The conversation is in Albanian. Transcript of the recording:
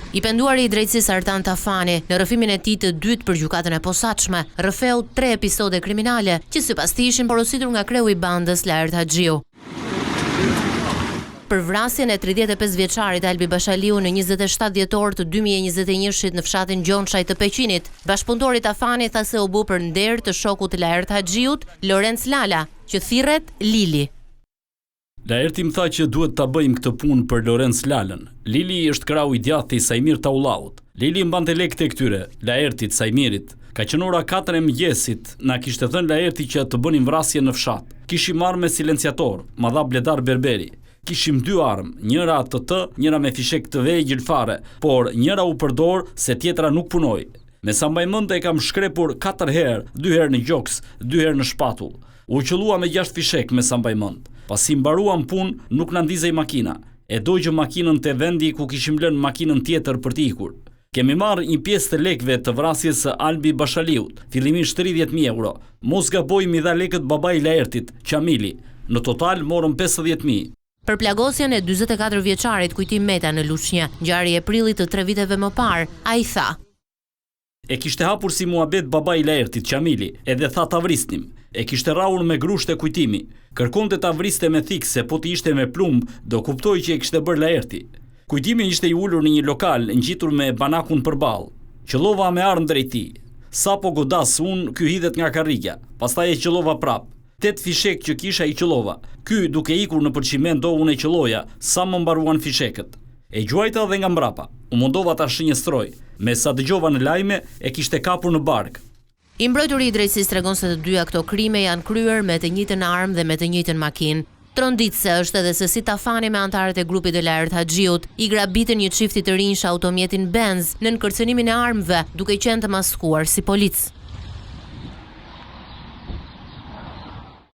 I penduari i drejtësisë Artan Tafani në rrëfimin e tij të dytë për gjykatën e posaçme rrëfeu 3 episode kriminale që sipas tij ishin porositur nga kreu i bandës Lajert Haxhiu. Për vrasjen e 35 vjeçarit Albi Bashaliu në 27 dhjetor të 2021-shit në fshatin Gjonçaj të Peqinit, bashkëpunëtori Tafani tha se u bë për nder të shokut të Lajert Haxhiut, Lorenz Lala, që thirret Lili. Laerti më tha që duhet ta bëjmë këtë punë për Lorenz Lalën. Lili është krau i djathtë i Sajmir Taulllaut. Lili mbante lekët e këtyre, Laertit, Sajmirit. Ka qenë ora 4 e mëngjesit, na kishte thënë Laerti që të bënim vrasje në fshat. Kishim marrë me silenciator, ma dha Bledar Berberi. Kishim 2 armë, njëra ATT, njëra me fishek të vegjël fare, por njëra u përdor se tjetra nuk punoi. Me sa mbaj mend e kam shkrepur 4 herë, 2 herë në gjoks, 2 herë në shpatull. U qëllua me 6 fishek me sa mbaj mend. Pasi mbaruam punë, nuk na ndizej makina. E dogjëm makinën te vendi ku kishim lënë makinën tjetër për të ikur. Kemi marrë një pjesë të lekëve të vrasjes së Albi Bashaliut, fillimisht 30.000 euro. Mos gaboj mi dha lekët babai i Laertit, Qamili. Në total morëm 50.000. Për plagosjen e 44 vjeçarit Kujtim Meta në Lushnjë, ngjarje e prillit të 3 viteve më parë, ai tha: E kishte hapur si muhabet babai i Laertit, Qamili, edhe tha ta vrisnim. E kishte rrahur me grusht e Kujtimi. Kërkonte ta vriste me thik se po t'i ishte me plumb, do kuptoj që e kishte bërë Laerti. Kujtimi ishte i ulur në një lokal ngjitur me banakun përballë. Qëllova me armë drejt tij. Sapo godas unë, ky hidhet nga karrika. Pastaj e qëllova prap. 8 fishek që kisha i qëllova. Ky duke ikur në përçimendo unë e qëlloja, sa më mbaruan fishekët. E gjuajta dhe nga mbrapa. U mundova ta shënjestroj. Me sa dëgjova në lajme, e kishte kapur në bark. I mbrojturi i drejtësisë tregon se të dyja këto krime janë kryer me të njëjtën armë dhe me të njëjtën makinë. Tronditse është edhe se si Tafani me antarët e grupit të Lajert Haxhiut i grabitën një çifti të rinj automjetin Benz në kërcënimin e armëve, duke qenë të maskuar si polic.